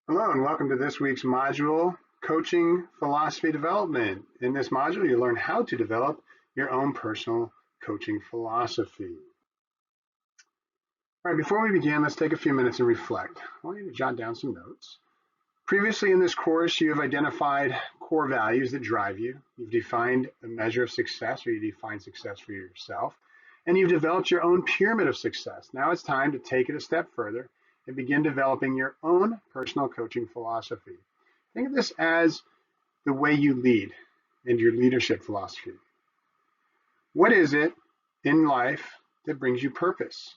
Hello and welcome to this week's module, Coaching Philosophy Development. In this module, you learn how to develop your own personal coaching philosophy. All right, before we begin, let's take a few minutes and reflect. I want you to jot down some notes. Previously in this course, you have identified core values that drive you. You've defined a measure of success, or you define success for yourself, and you've developed your own pyramid of success. Now it's time to take it a step further and begin developing your own personal coaching philosophy. Think of this as the way you lead and your leadership philosophy. What is it in life that brings you purpose?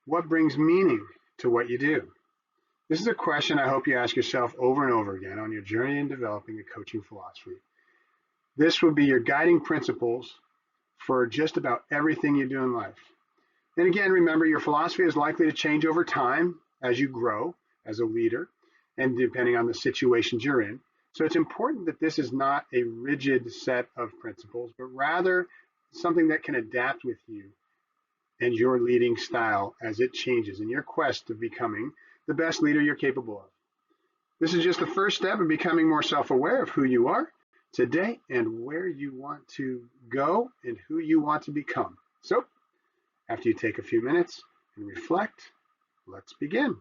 What brings meaning to what you do? This is a question I hope you ask yourself over and over again on your journey in developing a coaching philosophy. This will be your guiding principles for just about everything you do in life. And again, remember, your philosophy is likely to change over time as you grow as a leader and depending on the situations you're in. So it's important that this is not a rigid set of principles, but rather something that can adapt with you and your leading style as it changes in your quest of becoming the best leader you're capable of. This is just the first step in becoming more self-aware of who you are today and where you want to go and who you want to become. So, after you take a few minutes and reflect, let's begin.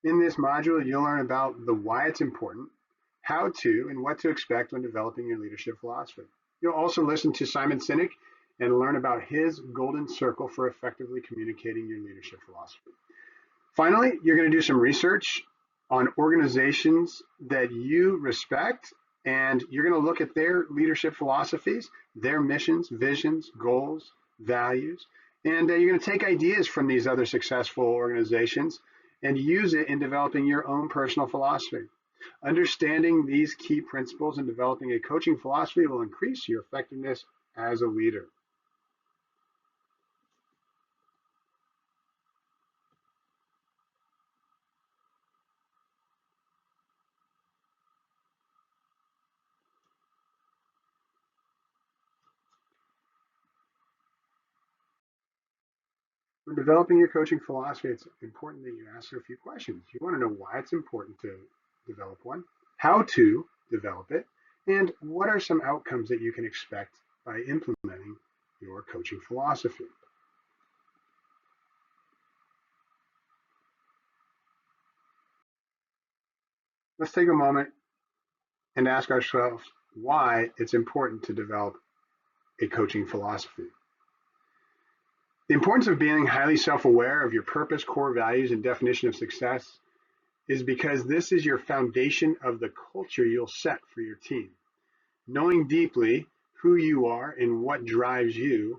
In this module, you'll learn about the why it's important, how to, and what to expect when developing your leadership philosophy. You'll also listen to Simon Sinek and learn about his golden circle for effectively communicating your leadership philosophy. Finally, you're going to do some research on organizations that you respect, and you're going to look at their leadership philosophies, their missions, visions, goals, values, and you're going to take ideas from these other successful organizations and use it in developing your own personal philosophy. Understanding these key principles and developing a coaching philosophy will increase your effectiveness as a leader. When developing your coaching philosophy, it's important that you ask a few questions. You want to know why it's important to develop one, how to develop it, and what are some outcomes that you can expect by implementing your coaching philosophy. Let's take a moment and ask ourselves why it's important to develop a coaching philosophy. The importance of being highly self-aware of your purpose, core values, and definition of success is because this is your foundation of the culture you'll set for your team. Knowing deeply who you are and what drives you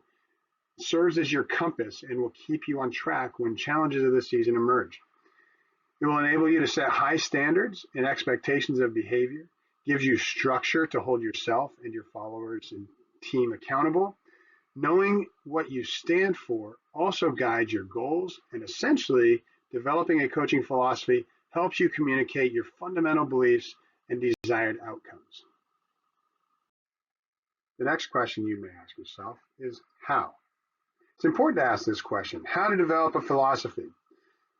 serves as your compass and will keep you on track when challenges of the season emerge. It will enable you to set high standards and expectations of behavior, gives you structure to hold yourself and your followers and team accountable. Knowing what you stand for also guides your goals, and essentially, developing a coaching philosophy helps you communicate your fundamental beliefs and desired outcomes. The next question you may ask yourself is how? It's important to ask this question, how to develop a philosophy.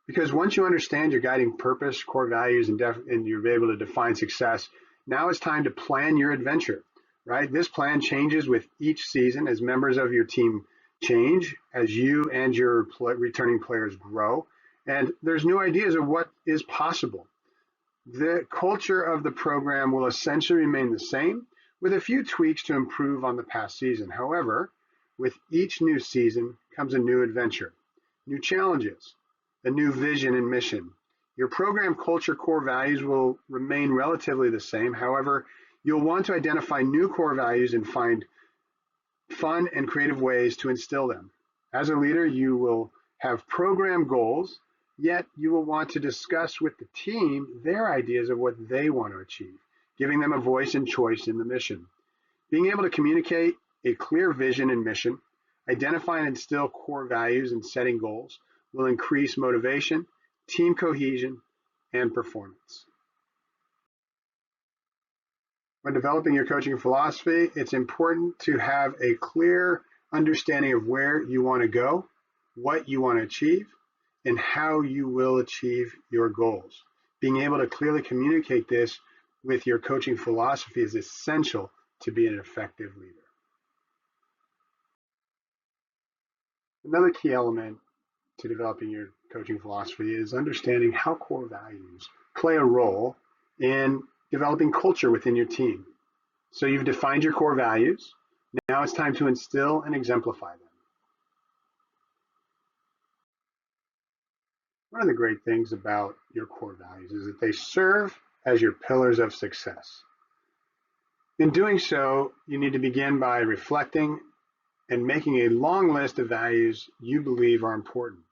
Because once you understand your guiding purpose, core values, and you're able to define success, now it's time to plan your adventure. Right? This plan changes with each season as members of your team change, as you and your returning players grow, and there's new ideas of what is possible. The culture of the program will essentially remain the same, with a few tweaks to improve on the past season. However, with each new season comes a new adventure, new challenges, a new vision and mission. Your program culture core values will remain relatively the same. However, you'll want to identify new core values and find fun and creative ways to instill them. As a leader, you will have program goals, yet you will want to discuss with the team their ideas of what they want to achieve, giving them a voice and choice in the mission. Being able to communicate a clear vision and mission, identify and instill core values and setting goals will increase motivation, team cohesion, and performance. When developing your coaching philosophy, it's important to have a clear understanding of where you want to go, what you want to achieve, and how you will achieve your goals. Being able to clearly communicate this with your coaching philosophy is essential to be an effective leader. Another key element to developing your coaching philosophy is understanding how core values play a role in developing culture within your team. So you've defined your core values. Now it's time to instill and exemplify them. One of the great things about your core values is that they serve as your pillars of success. In doing so, you need to begin by reflecting and making a long list of values you believe are important.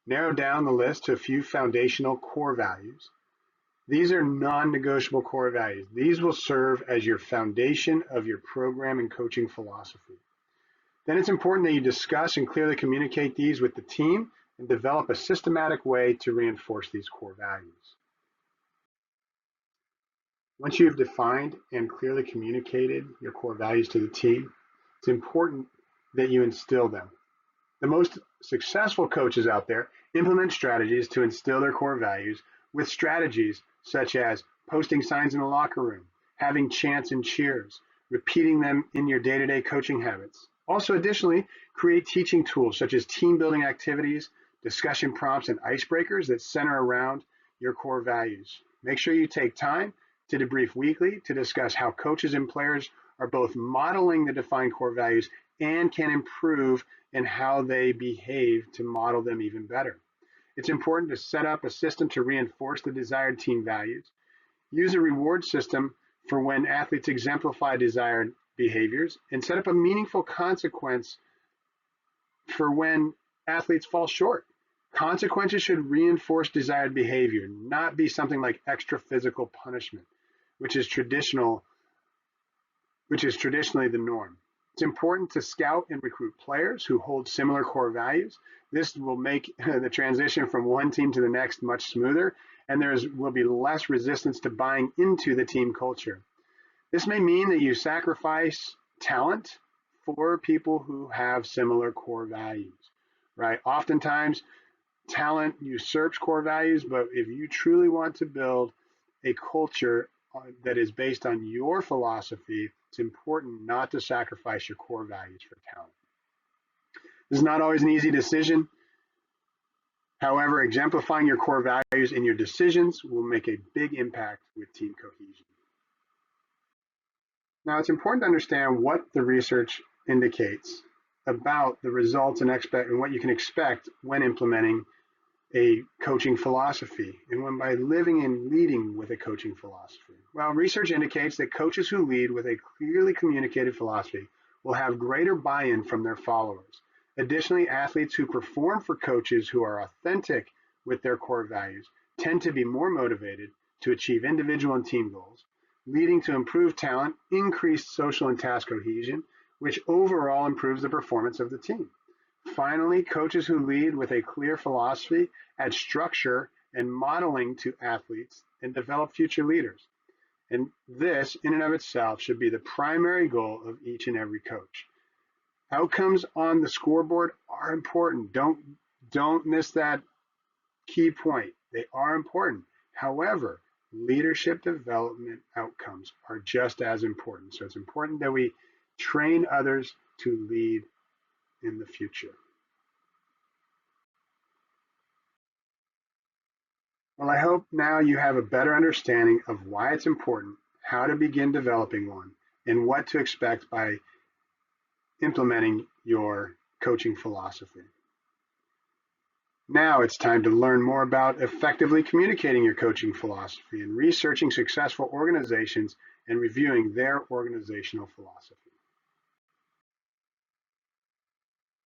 Narrow down the list to a few foundational core values. These are non-negotiable core values. These will serve as your foundation of your program and coaching philosophy. Then it's important that you discuss and clearly communicate these with the team and develop a systematic way to reinforce these core values. Once you've defined and clearly communicated your core values to the team, it's important that you instill them. The most successful coaches out there implement strategies to instill their core values with strategies such as posting signs in the locker room, having chants and cheers, repeating them in your day-to-day coaching habits. Also, additionally, create teaching tools such as team building activities, discussion prompts, and icebreakers that center around your core values. Make sure you take time to debrief weekly to discuss how coaches and players are both modeling the defined core values and can improve in how they behave to model them even better. It's important to set up a system to reinforce the desired team values. Use a reward system for when athletes exemplify desired behaviors, and set up a meaningful consequence for when athletes fall short. Consequences should reinforce desired behavior, not be something like extra physical punishment, which is traditionally the norm. It's important to scout and recruit players who hold similar core values. This will make the transition from one team to the next much smoother, and there will be less resistance to buying into the team culture. This may mean that you sacrifice talent for people who have similar core values, right? Oftentimes, talent usurps core values, but if you truly want to build a culture that is based on your philosophy, it's important not to sacrifice your core values for talent. This is not always an easy decision. However, exemplifying your core values in your decisions will make a big impact with team cohesion. Now, it's important to understand what the research indicates about the results and what you can expect when implementing a coaching philosophy and when by living and leading with a coaching philosophy. Well, research indicates that coaches who lead with a clearly communicated philosophy will have greater buy-in from their followers. Additionally, athletes who perform for coaches who are authentic with their core values tend to be more motivated to achieve individual and team goals, leading to improved talent, increased social and task cohesion, which overall improves the performance of the team. Finally, coaches who lead with a clear philosophy add structure and modeling to athletes and develop future leaders. And this, in and of itself, should be the primary goal of each and every coach. Outcomes on the scoreboard are important. Don't miss that key point. They are important. However, leadership development outcomes are just as important. So it's important that we train others to lead in the future. Well, I hope now you have a better understanding of why it's important, how to begin developing one, and what to expect by implementing your coaching philosophy. Now it's time to learn more about effectively communicating your coaching philosophy and researching successful organizations and reviewing their organizational philosophy.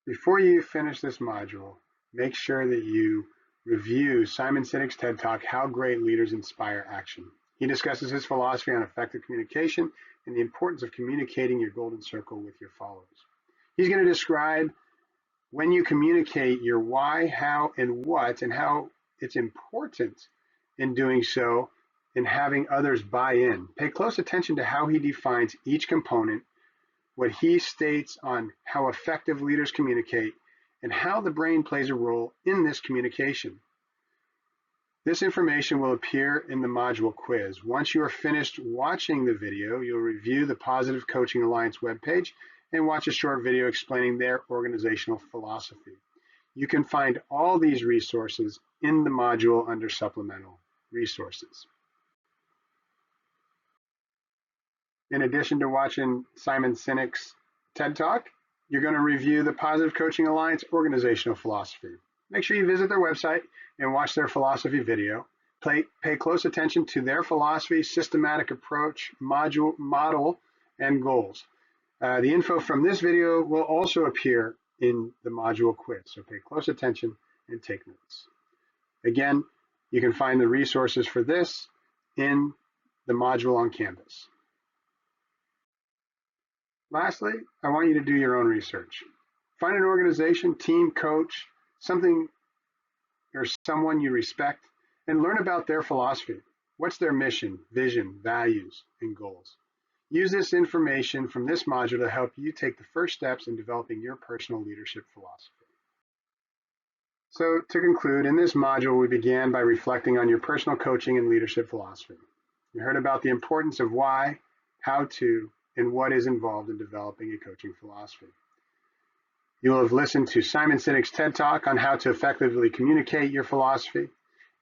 Before you finish this module, make sure that you review Simon Sinek's TED Talk, How Great Leaders Inspire Action. He discusses his philosophy on effective communication and the importance of communicating your golden circle with your followers. He's going to describe when you communicate your why, how, and what, and how it's important in doing so and having others buy in. Pay close attention to how he defines each component, what he states on how effective leaders communicate, and how the brain plays a role in this communication. This information will appear in the module quiz. Once you are finished watching the video, you'll review the Positive Coaching Alliance webpage and watch a short video explaining their organizational philosophy. You can find all these resources in the module under Supplemental Resources. In addition to watching Simon Sinek's TED Talk, you're going to review the Positive Coaching Alliance organizational philosophy. Make sure you visit their website and watch their philosophy video. Pay close attention to their philosophy, systematic approach, model, and goals. The info from this video will also appear in the module quiz, so pay close attention and take notes. Again, you can find the resources for this in the module on Canvas. Lastly, I want you to do your own research. Find an organization, team, coach, something or someone you respect, and learn about their philosophy. What's their mission, vision, values, and goals? Use this information from this module to help you take the first steps in developing your personal leadership philosophy. So to conclude, in this module, we began by reflecting on your personal coaching and leadership philosophy. You heard about the importance of why, how to, and what is involved in developing a coaching philosophy. You will have listened to Simon Sinek's TED Talk on how to effectively communicate your philosophy,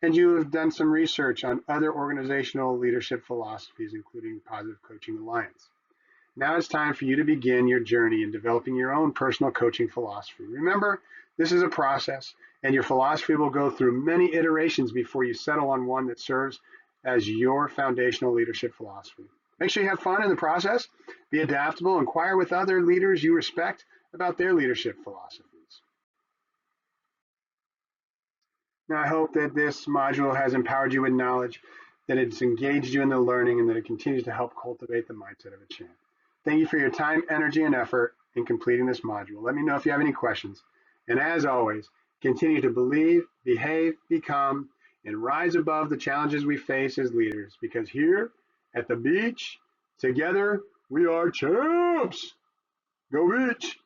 and you have done some research on other organizational leadership philosophies, including Positive Coaching Alliance. Now it's time for you to begin your journey in developing your own personal coaching philosophy. Remember, this is a process, and your philosophy will go through many iterations before you settle on one that serves as your foundational leadership philosophy. Make sure you have fun in the process, be adaptable, inquire with other leaders you respect about their leadership philosophies. Now, I hope that this module has empowered you with knowledge, that it's engaged you in the learning, and that it continues to help cultivate the mindset of a champ. Thank you for your time, energy, and effort in completing this module. Let me know if you have any questions. And as always, continue to believe, behave, become, and rise above the challenges we face as leaders, because here at the beach, together, we are champs. Go Beach!